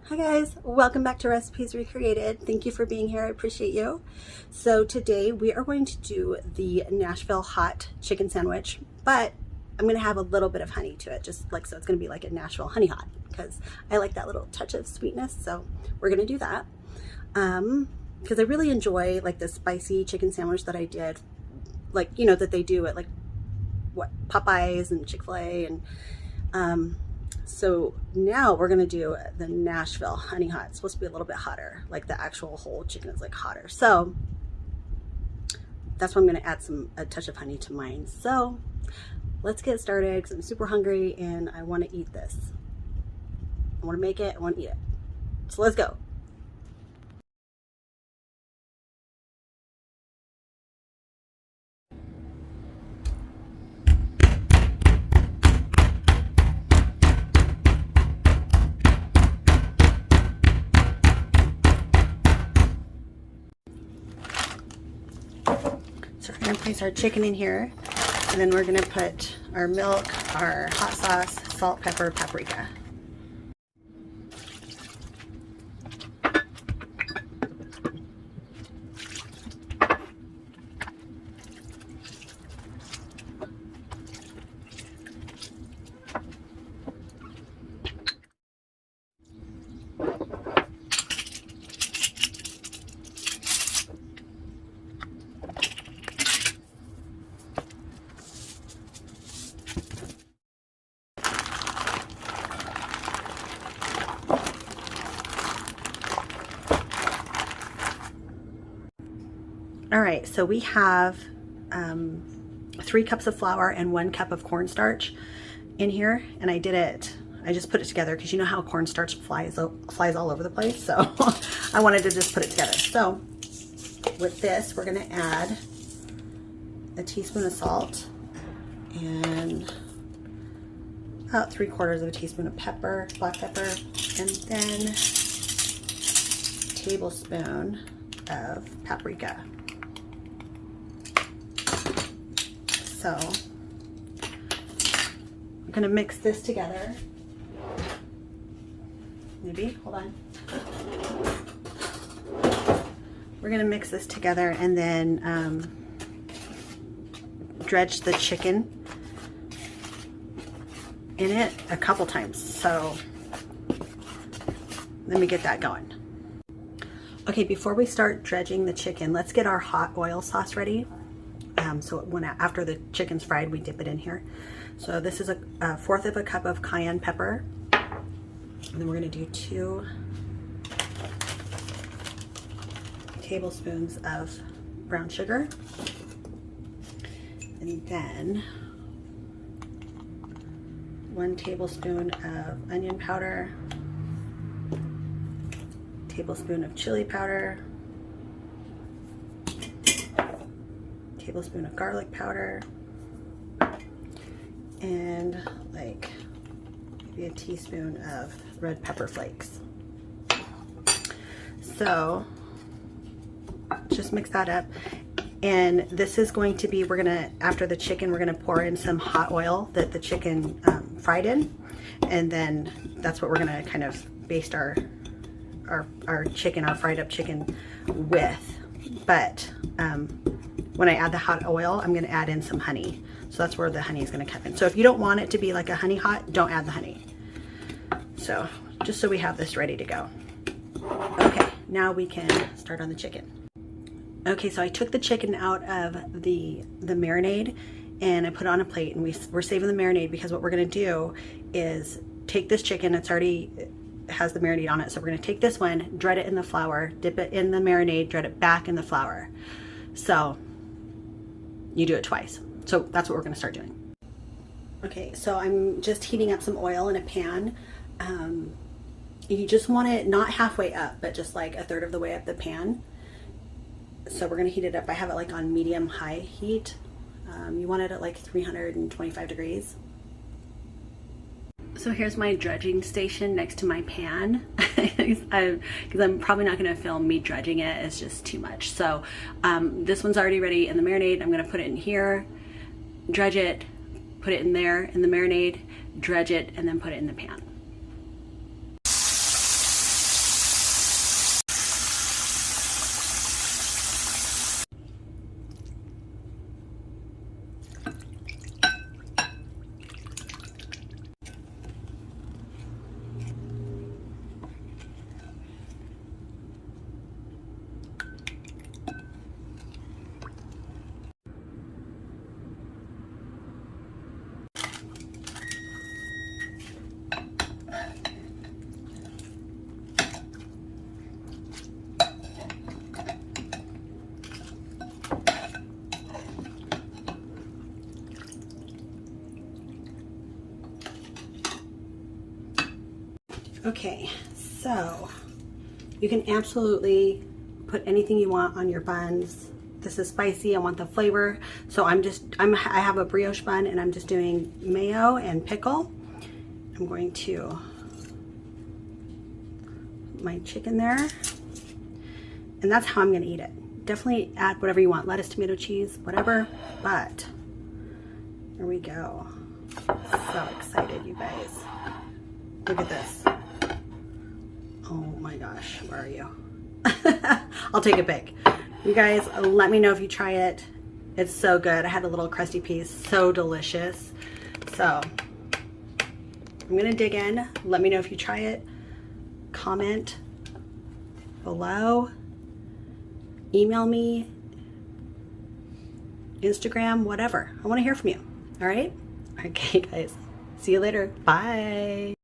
Hi guys, welcome back to Recipes Recreated. Thank you for being here. I appreciate you. So today we are going to do the Nashville hot chicken sandwich, but I'm going to have a little bit of honey to it, just like so it's going to be like a Nashville honey hot because I like that little touch of sweetness. So we're going to do that because I really enjoy like the spicy chicken sandwich that I did, like that they do at like Popeyes and Chick-fil-A and so now we're gonna do the Nashville honey hot. It's supposed to be a little bit hotter, like the actual whole chicken is like hotter. So that's why I'm gonna add a touch of honey to mine. So let's get started because I'm super hungry and I want to eat this. I want to make it, I want to eat it. So let's go. So we're gonna place our chicken in here, and then we're gonna put our milk, our hot sauce, salt, pepper, paprika. All right, so we have 3 cups of flour and 1 cup of cornstarch in here, and I just put it together because you know how cornstarch flies all over the place, so I wanted to just put it together. So with this, we're gonna add a teaspoon of salt and about 3/4 of a teaspoon of pepper, black pepper, and then a tablespoon of paprika. So I'm gonna mix this together. Hold on. We're gonna mix this together and then dredge the chicken in it a couple times. So let me get that going. Okay, before we start dredging the chicken, let's get our hot oil sauce ready. So after the chicken's fried, we dip it in here. So this is a 1/4 of a cup of cayenne pepper. And then we're gonna do 2 tablespoons of brown sugar. And then 1 tablespoon of onion powder, tablespoon of chili powder, tablespoon of garlic powder, and like maybe a teaspoon of red pepper flakes. So just mix that up. And this is going to be, after the chicken, we're gonna pour in some hot oil that the chicken fried in. And then that's what we're gonna kind of baste our fried up chicken with. But when I add the hot oil, I'm gonna add in some honey. So that's where the honey is gonna come in. So if you don't want it to be like a honey hot, don't add the honey. So just so we have this ready to go. Okay, now we can start on the chicken. Okay, so I took the chicken out of the marinade and I put it on a plate, and we're saving the marinade because what we're gonna do is take this chicken, it has the marinade on it, so we're gonna take this one, dredge it in the flour, dip it in the marinade, dredge it back in the flour. So you do it twice. So that's what we're gonna start doing. Okay, so I'm just heating up some oil in a pan. You just want it not halfway up, but just like 1/3 of the way up the pan. So we're gonna heat it up. I have it like on medium-high heat. You want it at like 325 degrees. So here's my dredging station next to my pan because I'm probably not going to film me dredging it. It's just too much. So this one's already ready in the marinade. I'm going to put it in here, dredge it, put it in there in the marinade, dredge it, and then put it in the pan. Okay, so you can absolutely put anything you want on your buns. This is spicy, I want the flavor. So I have a brioche bun and I'm just doing mayo and pickle. I'm going to put my chicken there. And that's how I'm gonna eat it. Definitely add whatever you want, lettuce, tomato, cheese, whatever, but here we go. So excited, you guys. Look at this. Oh my gosh, where are you? I'll take a pic. You guys, let me know if you try it. It's so good. I had a little crusty piece, so delicious. So I'm gonna dig in. Let me know if you try it. Comment below. Email me, Instagram, whatever. I want to hear from you. All right? Okay, guys. See you later. Bye.